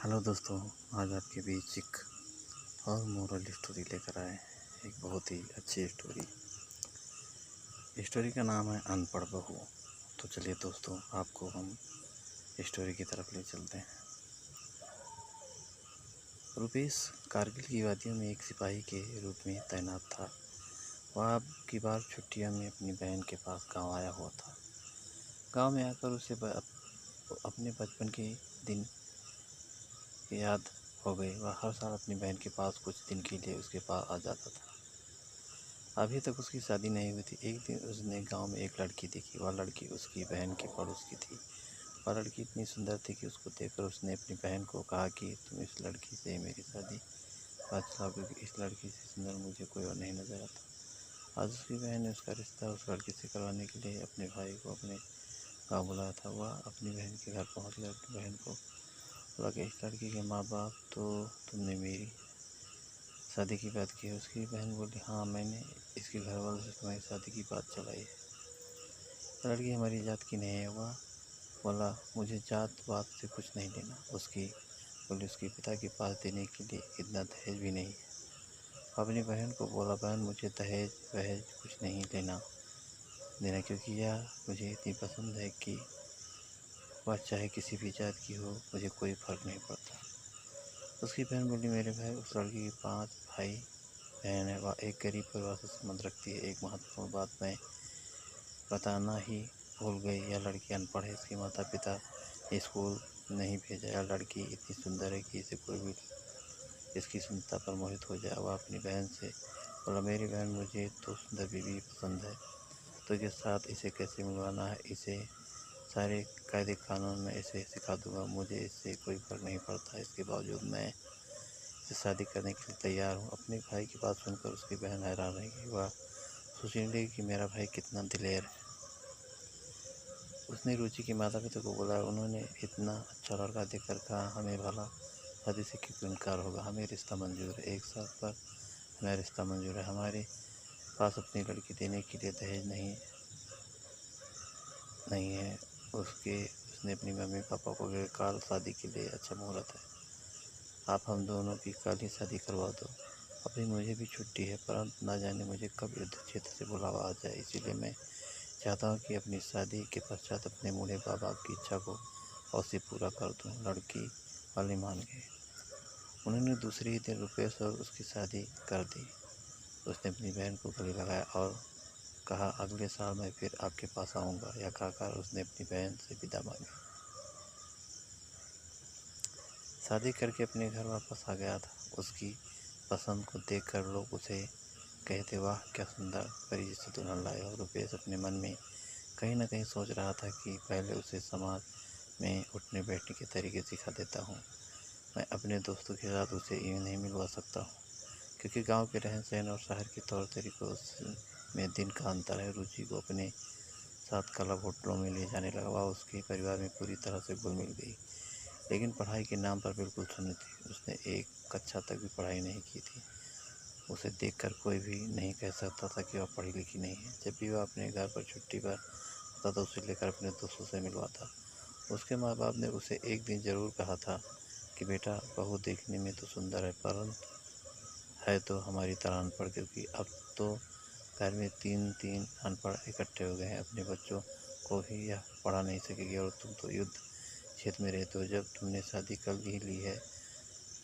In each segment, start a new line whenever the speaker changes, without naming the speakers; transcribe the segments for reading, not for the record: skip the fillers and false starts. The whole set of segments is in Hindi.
हेलो दोस्तों। आज आपके बीच एक और मोरल स्टोरी लेकर आए हैं। एक बहुत ही अच्छी स्टोरी। स्टोरी का नाम है अनपढ़ बहू। तो चलिए दोस्तों, आपको हम स्टोरी की तरफ ले चलते हैं। रुपेश कारगिल की वादियों में एक सिपाही के रूप में तैनात था। वह अब की बार छुट्टियों में अपनी बहन के पास गांव आया हुआ था। गांव में आकर उसे अपने बचपन के दिन याद हो गई। वह हर साल अपनी बहन के पास कुछ दिन के लिए उसके पास आ जाता था। अभी तक उसकी शादी नहीं हुई थी। एक दिन उसने गांव में एक लड़की देखी। वह लड़की उसकी बहन के पड़ोस की थी। वह लड़की इतनी सुंदर थी कि उसको देखकर उसने अपनी बहन को कहा कि तुम इस लड़की से मेरी शादी बात चलाओ, क्योंकि इस लड़की से सुंदर मुझे कोई और नहीं नजर आता। आज उसकी बहन ने उसका रिश्ता उस लड़की से करवाने के लिए अपने भाई को अपने गाँव बुलाया था। वह अपनी बहन के घर पहुँच कर अपनी बहन को बोला कि इस लड़की के माँ बाप तो तुमने मेरी शादी की बात की है। उसकी बहन बोली, हाँ, मैंने इसके घर वालों से तुम्हारी शादी की बात चलाई है। लड़की हमारी जात की नहीं है। वह बोला, मुझे जात बात से कुछ नहीं लेना। उसके पिता के पास देने के लिए इतना दहेज भी नहीं है। अपनी बहन को बोला, बहन, मुझे दहेज वहेज कुछ नहीं देना, क्योंकि यह मुझे इतनी पसंद है कि वह चाहे किसी भी जात की हो, मुझे कोई फर्क नहीं पड़ता। उसकी बहन बोली, मेरे भाई, उस लड़की के 5 भाई बहन है। वह एक गरीब परिवार से संबंध रखती है। एक महत्वपूर्ण बात मैं बताना ही भूल गई, यह लड़की अनपढ़ है। इसके माता पिता स्कूल नहीं भेजा। यह लड़की इतनी सुंदर है कि इसे कोई भी इसकी सुंदरता पर मोहित हो जाए। वह अपनी बहन से बोला, मेरी बहन, मुझे तो सुंदर बीवी पसंद है, तो इसके साथ इसे कैसे मिलवाना है, इसे सारे कायदे कानून में इसे सिखा दूंगा। मुझे इससे कोई फर्क नहीं पड़ता। इसके बावजूद मैं इसे शादी करने के लिए तैयार हूँ। अपने भाई की बात सुनकर उसकी बहन हैरान रह गई। वह सोचने लगी कि मेरा भाई कितना दिलेर है। उसने रुचि के माता पिता को बोला। उन्होंने इतना अच्छा लड़का देखकर कहा, हमें भला शादी से क्यों इनकार होगा, हमें रिश्ता मंजूर है। एक साल पर हमें रिश्ता मंजूर है। हमारे पास अपनी लड़की देने के लिए दहेज नहीं है। उसने अपनी मम्मी पापा को कहा, कल शादी के लिए अच्छा मुहूर्त है, आप हम दोनों की कल ही शादी करवा दो। अभी मुझे भी छुट्टी है, परंतु ना जाने मुझे कब युद्ध क्षेत्र से बुलावा आ जाए। इसीलिए मैं चाहता हूँ कि अपनी शादी के पश्चात अपने बूढ़े बाप की इच्छा को अवश्य पूरा कर दूँ। लड़की वाले मान गए। उन्होंने दूसरे ही दिन रुपेश और उसकी शादी कर दी। उसने अपनी बहन को गले लगाया और कहा, अगले साल मैं फिर आपके पास आऊँगा। यह कहकर उसने अपनी बहन से विदा मांगी। शादी करके अपने घर वापस आ गया था। उसकी पसंद को देखकर लोग उसे कहते, वाह, क्या सुंदर परी जैसी दुल्हन लाए हो। रुपेश अपने मन में कहीं न कहीं सोच रहा था कि पहले उसे समाज में उठने बैठने के तरीके सिखा देता हूँ। मैं अपने दोस्तों के साथ उसे यूँ नहीं मिलवा सकता हूँ, क्योंकि गांव के रहन सहन और शहर के तौर तरीकों में दिन का अंतर है। रुचि को अपने साथ क्लब होटलों में ले जाने लगा। वह उसके परिवार में पूरी तरह से घुल मिल गई, लेकिन पढ़ाई के नाम पर बिल्कुल शून्य थी। उसने एक कक्षा तक भी पढ़ाई नहीं की थी। उसे देखकर कोई भी नहीं कह सकता था कि वह पढ़ी लिखी नहीं है। जब भी वह अपने घर पर छुट्टी पर आता था, उसे लेकर अपने दोस्तों से मिलवाता। उसके माँ बाप ने उसे एक दिन जरूर कहा था कि बेटा, बहू देखने में तो सुंदर है, परंतु है तो हमारी तरह अनपढ़, क्योंकि अब तो घर में 3-3 अनपढ़ इकट्ठे हो गए हैं। अपने बच्चों को भी यह पढ़ा नहीं सकेगी, और तुम तो युद्ध क्षेत्र में रहते हो। जब तुमने शादी कर ही ली है,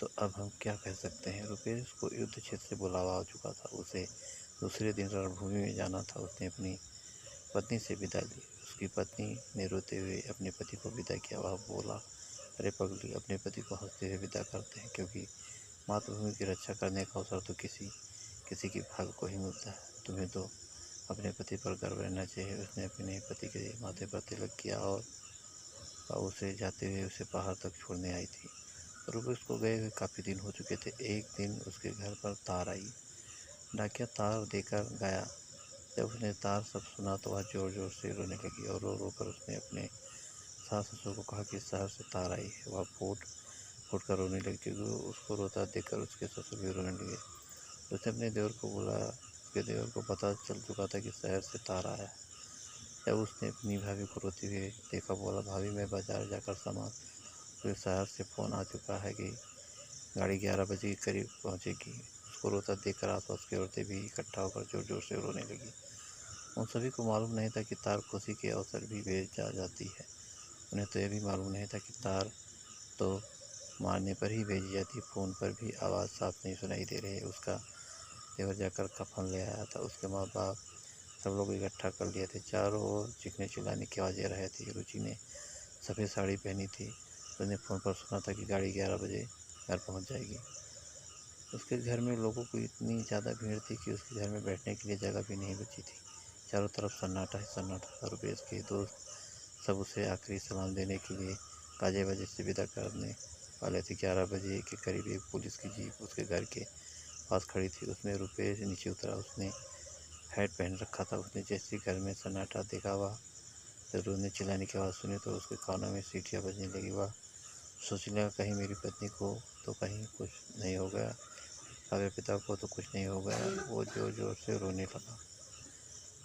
तो अब हम क्या कह सकते हैं। रुपेश को युद्ध क्षेत्र से बुलावा आ चुका था। उसे दूसरे दिन रणभूमि में जाना था। उसने अपनी पत्नी से विदा ली। उसकी पत्नी ने रोते हुए अपने पति को विदा किया। वह बोला, अरे पगली, अपने पति को हंसते हुए विदा करते हैं, क्योंकि मातृभूमि की रक्षा करने का अवसर तो किसी किसी के भाग्य को ही मिलता है। तुम्हें तो अपने पति पर गर्व रहना चाहिए। उसने अपने पति के माथे पर तिलक किया और उसे जाते हुए उसे पहाड़ तक छोड़ने आई थी। रुपेश को गए हुए काफ़ी दिन हो चुके थे। एक दिन उसके घर पर तार आई। डाकिया तार देकर गया। जब उसने तार सब सुना तो वह जोर जोर से रोने लगी, और रो रो कर उसने अपने सास ससुर को कहा कि शहर से तार आई है। वह फूट फूट कर रोने लगी, क्योंकि उसको रोता देखकर उसके ससुर भी रोने लगे। उसने अपने देवर को बोला। उसके देवर को पता चल चुका था कि शहर से तार आया है। जब उसने अपनी भाभी को रोते हुए देखा, बोला, भाभी, मैं बाजार जाकर सामान उसके शहर से फ़ोन आ चुका है कि गाड़ी 11 बजे के करीब पहुंचेगी। उसको रोता देखकर आसपास की औरतें भी इकट्ठा होकर ज़ोर ज़ोर से रोने लगी। उन सभी को मालूम नहीं था कि तार खुशी के अवसर भी भेजा जाती है। उन्हें तो यह भी मालूम नहीं था कि तार तो मारने पर ही भेजी जाती। फ़ोन पर भी आवाज़ साफ नहीं सुनाई दे रही। उसका देवर जाकर कफन ले आया था। उसके माँ बाप सब लोग इकट्ठा कर लिए थे। चारों ओर चीखने चिल्लाने की आवाज़ें रही थी। रुचि ने सफ़ेद साड़ी पहनी थी। उसने फ़ोन पर सुना था कि गाड़ी 11 बजे घर पहुंच जाएगी। उसके घर में लोगों की इतनी ज़्यादा भीड़ थी कि उसके घर में बैठने के लिए जगह भी नहीं बची थी। चारों तरफ सन्नाटा ही सन्नाटा था। रुपेश के दोस्त सब उसे आखिरी सलाम देने के लिए गाजे बाजे से विदा करने वाले थे। 11 बजे के करीब एक पुलिस की जीप उसके घर के पास खड़ी थी। उसमें रुपेश नीचे उतरा। उसने हैट पहन रखा था। उसने जैसे घर में सन्नाटा देखा, वह रोने चिल्लाने की आवाज़ सुनी तो उसके कानों में सीटियाँ बजने लगी। वह सोचने लगा, कहीं मेरी पत्नी को तो कहीं कुछ नहीं हो गया, काव्य पिता को तो कुछ नहीं हो गया। वो जोर जोर से रोने लगा।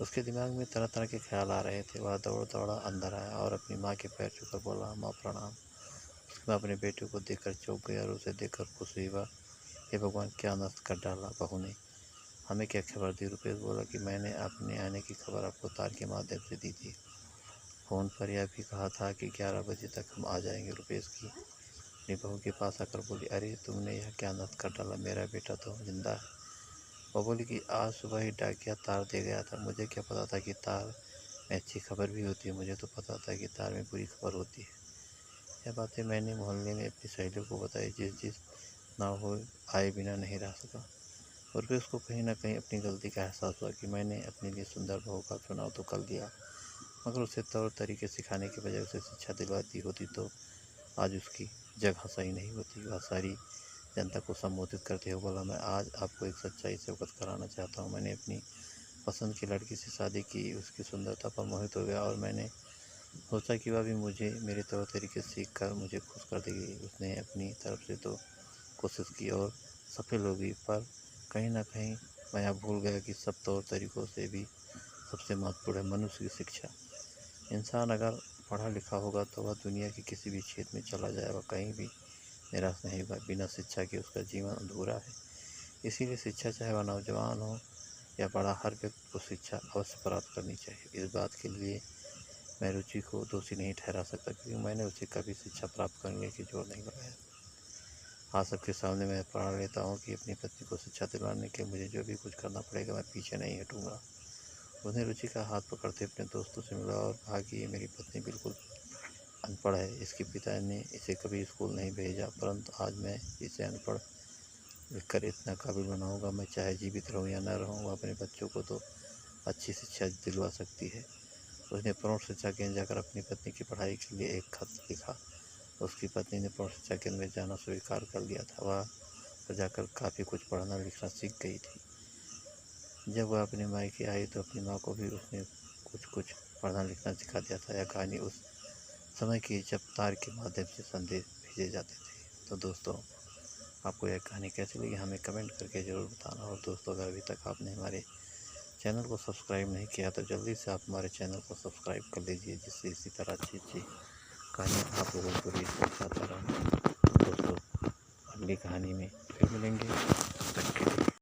उसके दिमाग में तरह तरह के ख्याल आ रहे थे। वह दौड़ दौड़ा अंदर आया और अपनी माँ के पैर छूकर बोला, माँ प्रणाम। उसकी माँ अपने बेटे को देखकर चौंक गई और उसे देखकर खुश हुई। वह, हे भगवान, क्या नष्ट कर डाला बहू ने, हमें क्या खबर दी? रुपेश बोला कि मैंने अपने आने की खबर आपको तार के माध्यम से दी थी। फ़ोन पर यह भी कहा था कि 11 बजे तक हम आ जाएंगे। रुपेश की अपनी बहू के पास आकर बोली, अरे तुमने यह क्या नष्ट कर डाला, मेरा बेटा तो जिंदा है। वो बोली कि आज सुबह ही डाकिया तार दे गया था। मुझे क्या पता था कि तार में अच्छी खबर भी होती है। मुझे तो पता था कि तार में बुरी खबर होती है। यह बातें मैंने मोहल्ले में अपनी सहेलियों को बताई। जिस ना हो आए बिना नहीं रह सका। और फिर उसको कहीं ना कहीं अपनी गलती का एहसास हुआ कि मैंने अपने लिए सुंदर बहू का चुनाव तो कर दिया, मगर उसे तौर तरीके सिखाने के बजाय उसे शिक्षा दिलवाती होती तो आज उसकी जगह सही नहीं होती। वह सारी जनता को संबोधित करते हुए बोला, मैं आज आपको एक सच्चाई से अवगत कराना चाहता हूँ। मैंने अपनी पसंद की लड़की से शादी की। उसकी सुंदरता पर मोहित हो गया और मैंने सोचा कि वह भी मुझे मेरे तौर तरीके सीख कर मुझे खुश कर देगी। उसने अपनी तरफ से तो कोशिश की और सफल हो गई, पर कहीं ना कहीं मैं यह भूल गया कि सब तौर तरीकों से भी सबसे महत्वपूर्ण है मनुष्य की शिक्षा। इंसान अगर पढ़ा लिखा होगा तो वह दुनिया के किसी भी क्षेत्र में चला जाए, वह कहीं भी निराश नहीं होगा। बिना शिक्षा के उसका जीवन अधूरा है। इसीलिए शिक्षा, चाहे वह नौजवान हो या बड़ा, हर व्यक्ति को शिक्षा अवश्य प्राप्त करनी चाहिए। इस बात के लिए मैं रुचि को दोषी नहीं ठहरा सकता, क्योंकि मैंने उसे कभी शिक्षा प्राप्त करने की जोर नहीं लगाया। आज सबके सामने मैं प्रण लेता हूँ कि अपनी पत्नी को शिक्षा दिलाने के मुझे जो भी कुछ करना पड़ेगा, मैं पीछे नहीं हटूँगा। उसने रुचि का हाथ पकड़ते अपने दोस्तों से मिला और कहा कि ये मेरी पत्नी बिल्कुल अनपढ़ है। इसके पिता ने इसे कभी स्कूल नहीं भेजा, परंतु आज मैं इसे अनपढ़ लिखकर इतना काबिल बनाऊंगा। मैं चाहे जीवित रहूं या न रहूं, वह अपने बच्चों को तो अच्छी शिक्षा दिलवा सकती है। उसने प्रौढ़ शिक्षा केंद्र जाकर अपनी पत्नी की पढ़ाई के लिए एक खत लिखा। उसकी पत्नी ने प्रौढ़ शिक्षा केंद्र में जाना स्वीकार कर लिया था। वह जाकर काफ़ी कुछ पढ़ना लिखना सीख गई थी। जब वह अपने मायके आई तो अपनी माँ को भी उसने कुछ कुछ पढ़ना लिखना सिखा दिया था। यह कहानी उस समय की जब तार के माध्यम से संदेश भेजे जाते थे। तो दोस्तों, आपको यह कहानी कैसी लगी हमें कमेंट करके ज़रूर बताना। और दोस्तों, अगर अभी तक आपने हमारे चैनल को सब्सक्राइब नहीं किया तो जल्दी से आप हमारे चैनल को सब्सक्राइब कर लीजिए, जिससे इसी तरह अच्छी अच्छी कहानियाँ आप लोगों को रीच पहुँचाता रहूँ। दोस्तों, अगली कहानी में फिर मिलेंगे।